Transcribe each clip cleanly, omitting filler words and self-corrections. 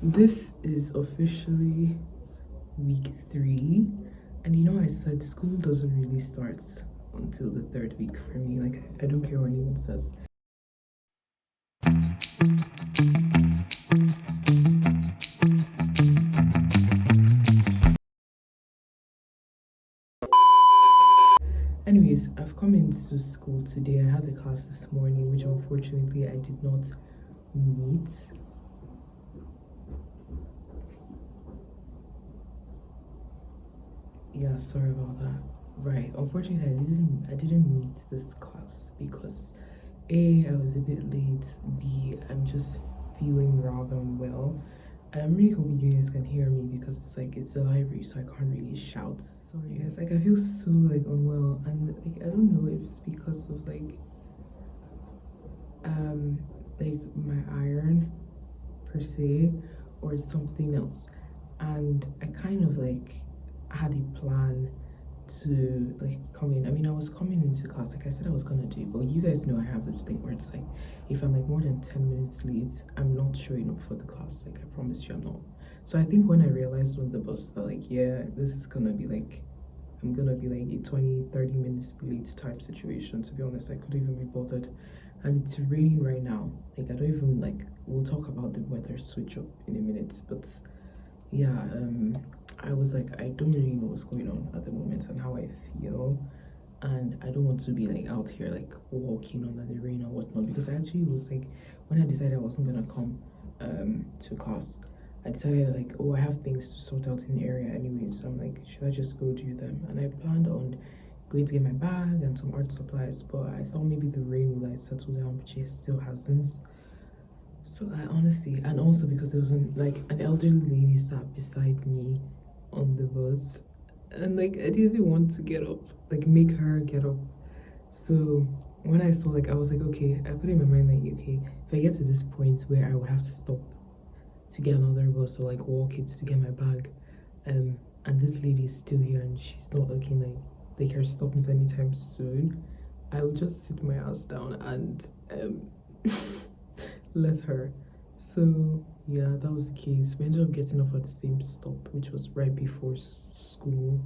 This is officially week 3, and you know, I said school doesn't really start until the third week for me. Like, I don't care what anyone says. Anyways, I've come into school today. I had a class this morning, which unfortunately I did not meet. Yeah, sorry about that. Right, unfortunately, I didn't meet this class because A, I was a bit late. B, I'm just feeling rather unwell. And I'm really hoping you guys can hear me because it's like it's a library, so I can't really shout. Sorry guys, like I feel so like unwell, and like I don't know if it's because of um like my iron per se, or it's something else. And I kind of like had a plan to like come in. I mean, I was coming into class like I said I was gonna do, but you guys know I have this thing where it's like if I'm like more than 10 minutes late, I'm not showing up for the class. Like I promise you I'm not. So I think when I realized on the bus that like yeah, this is gonna be like I'm gonna be like a 20-30 minutes late type situation, to be honest, I couldn't even be bothered. And it's raining right now. Like I don't even like we'll talk about the weather switch up in a minute, but yeah, I was like, I don't really know what's going on at the moment and how I feel, and I don't want to be like out here like walking under the rain or whatnot, because I actually was like, when I decided I wasn't gonna come to class, I decided like, oh, I have things to sort out in the area anyways, so I'm like, should I just go do them? And I planned on going to get my bag and some art supplies, but I thought maybe the rain would like settle down, but it still hasn't. So I honestly, and also because there was like an elderly lady sat beside me on the bus, and like I didn't want to get up, like make her get up. So when I saw, like I was like, okay, I put in my mind like, okay, if I get to this point where I would have to stop to get another bus or like walk it to get my bag, and this lady is still here and she's not looking like her stop is anytime soon, I would just sit my ass down and let her. So yeah, that was the case. We ended up getting off at the same stop, which was right before school.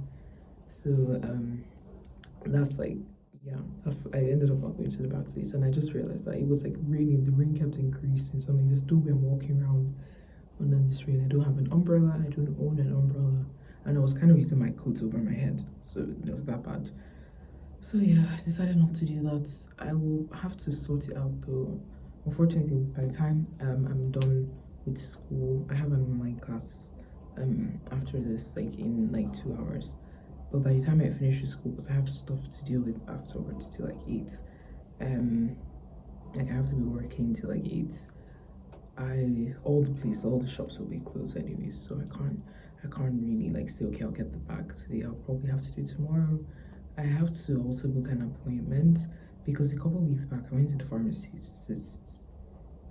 So that's like yeah, that's I ended up not going to the back place, and I just realized that it was like raining. The rain kept increasing, so I'm like, there's no way I'm walking around under this rain. I don't have an umbrella. I don't own an umbrella, and I was kind of using my coat over my head, so it was that bad. So yeah, I decided not to do that. I will have to sort it out though. Unfortunately, by the time I'm done with school, I have an online class after this, like in like 2 hours. But by the time I finish with school, because I have stuff to deal with afterwards till like 8, um, like I have to be working till like 8. All the shops will be closed anyways, so I can't really like say okay, I'll get the bag today. I'll probably have to do it tomorrow. I have to also book an appointment because a couple of weeks back I went to the pharmacist.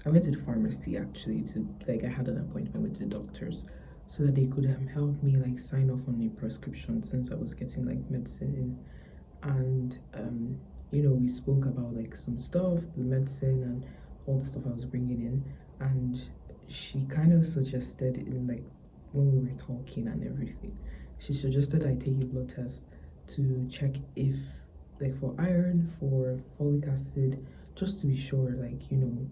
I went to the pharmacy actually to like I had an appointment with the doctors so that they could help me like sign off on a prescription since I was getting like medicine in, and we spoke about like some stuff, the medicine and all the stuff I was bringing in, and she kind of suggested in like when we were talking and everything, she suggested I take a blood test to check if like for iron, for folic acid, just to be sure like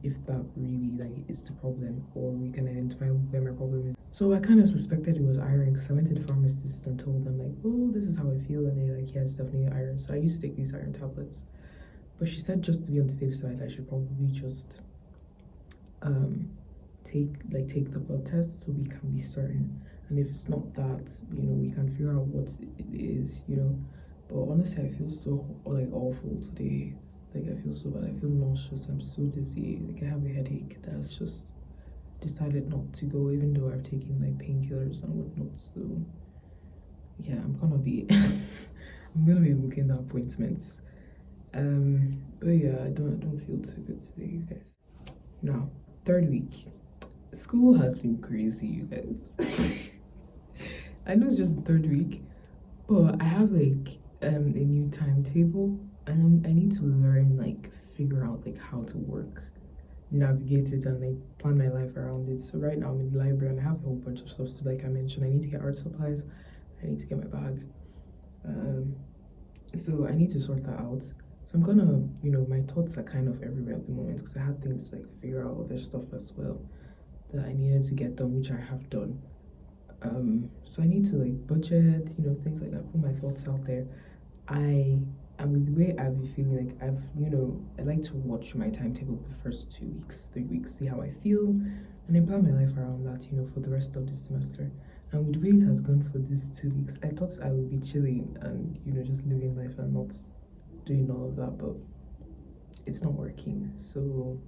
if that really like is the problem, or we can identify where my problem is. So I kind of suspected it was iron because I went to the pharmacist and told them like, oh, this is how I feel, and they're like, yeah, it's definitely iron. So I used to take these iron tablets, but she said just to be on the safe side I should probably just um take the blood test so we can be certain, and if it's not that, we can figure out what it is. But honestly, I feel so like awful today. Like I feel so bad. I feel nauseous. I'm so dizzy. Like I have a headache. That's just decided not to go, even though I've taken like painkillers and whatnot. So yeah, I'm gonna be booking the appointments. But yeah, I don't feel too good today, you guys. Now, third week. School has been crazy, you guys. I know it's just the third week, but I have like a new timetable, and I need to learn like figure out like how to work navigate it and like plan my life around it. So right now I'm in the library and I have a whole bunch of stuff. So like I mentioned, I need to get art supplies. I need to get my bag. Um, so I need to sort that out. So I'm gonna, my thoughts are kind of everywhere at the moment because I had things like figure out other stuff as well that I needed to get done, which I have done. So I need to like budget, things like that, put my thoughts out there. I and with the way I've been feeling, like I like to watch my timetable the first 2 weeks, 3 weeks, see how I feel, and then plan my life around that, for the rest of the semester. And with the way it has gone for these 2 weeks, I thought I would be chilling and just living life and not doing all of that, but it's not working. So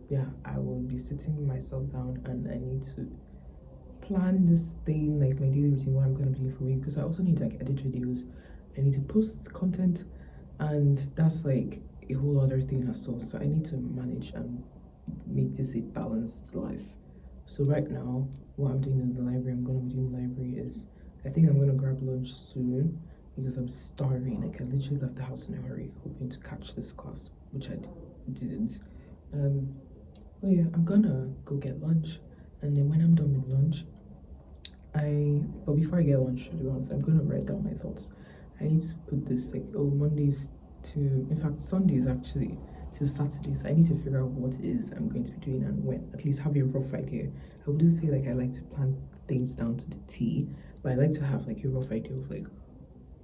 yeah, I will be sitting myself down and I need to plan this thing, like my daily routine, what I'm gonna be doing for a week, because I also need to like edit videos. I need to post content, and that's like a whole other thing as well. So I need to manage and make this a balanced life. So right now, what I'm doing in the library, I'm gonna be doing in the library is I think I'm gonna grab lunch soon because I'm starving. Like I literally left the house in a hurry, hoping to catch this class, which I didn't. Um, but yeah, I'm gonna go get lunch, and then when I'm done with lunch, but before I get lunch, to be honest, I'm gonna write down my thoughts. I need to put this like Mondays to, in fact Sundays actually to Saturdays. I need to figure out what it is I'm going to be doing and when. At least have a rough idea. I wouldn't say like I like to plan things down to the T, but I like to have like a rough idea of like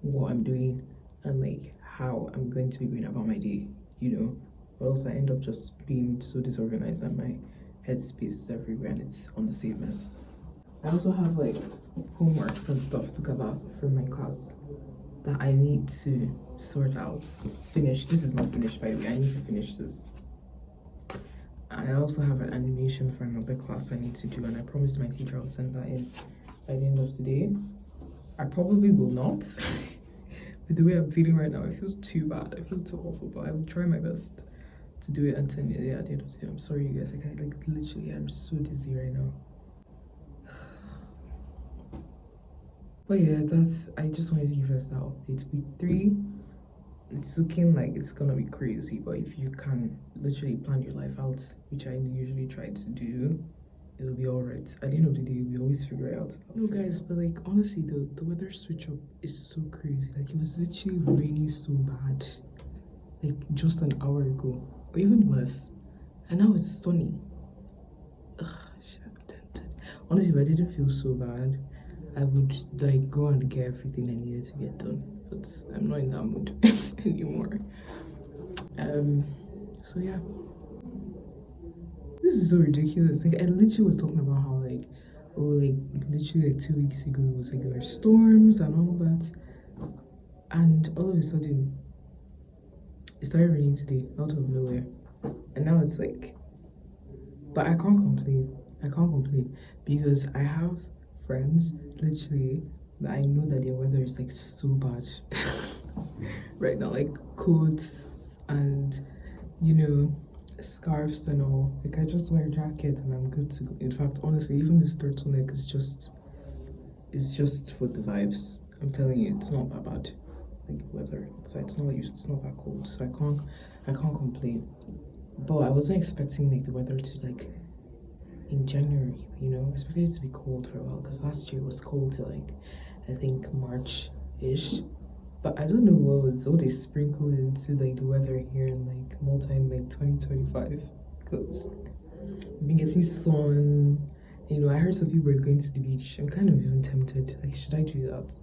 what I'm doing and like how I'm going to be going about my day, But also I end up just being so disorganized and my headspace is everywhere and it's on the same mess. I also have like homeworks and stuff to cover from my class that I need to sort out. Finish. This is not finished by the way. I need to finish this. I also have an animation for another class I need to do, and I promised my teacher I'll send that in by the end of today. I probably will not. With the way I'm feeling right now, I feel too bad. I feel too awful, but I will try my best to do it and send it at the end of today. I'm sorry, you guys. Like literally, I'm so dizzy right now. But yeah, I just wanted to give us that update. Week 3, it's looking like it's gonna be crazy, but if you can literally plan your life out, which I usually try to do, it'll be alright. At the end of the day, we always figure it out. No, guys, but like honestly, the weather switch up is so crazy. Like it was literally raining so bad, like just an hour ago, or even less, and now it's sunny. Ugh, shit, I'm tempted. Honestly, if I didn't feel so bad, I would like go and get everything I needed to get done, but I'm not in that mood anymore. So yeah, this is so ridiculous. Like I literally was talking about how like, oh, like literally like 2 weeks ago it was like there were storms and all that, and all of a sudden it started raining today out of nowhere, and now it's like, but I can't complain. I can't complain because I have friends literally that I know that their weather is like so bad right now, like coats and scarves and all. Like I just wear a jacket and I'm good to go. In fact, honestly, even this turtleneck is just for the vibes. I'm telling you, it's not that bad. Like weather outside, it's not that cold, so I can't complain. But I wasn't expecting like the weather to like in January, I expected it to be cold for a while because last year was cold till like I think March-ish. But I don't know what they sprinkled into like the weather here in like Malta in like 2025 because I've been getting sun. I heard some people are going to the beach. I'm kind of even tempted. Like, should I do that?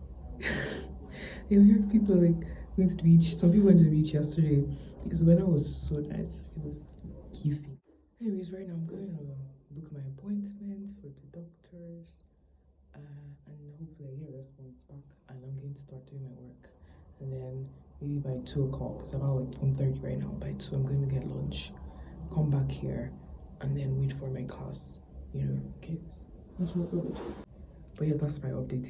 I heard people like going to the beach. Some people went to the beach yesterday because the weather was so nice. It was cute. Anyways, right now I'm going to book my appointment for the doctors, and hopefully I get a response back, and I'm going to start doing my work. And then maybe by 2 o'clock, it's about like 1:30 right now. By 2, I'm going to get lunch, come back here, and then wait for my class. Okay. That's what we're going to do. But yeah, that's my update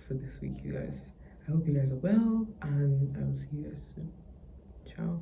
for this week, you guys. I hope you guys are well, and I will see you guys soon. Ciao.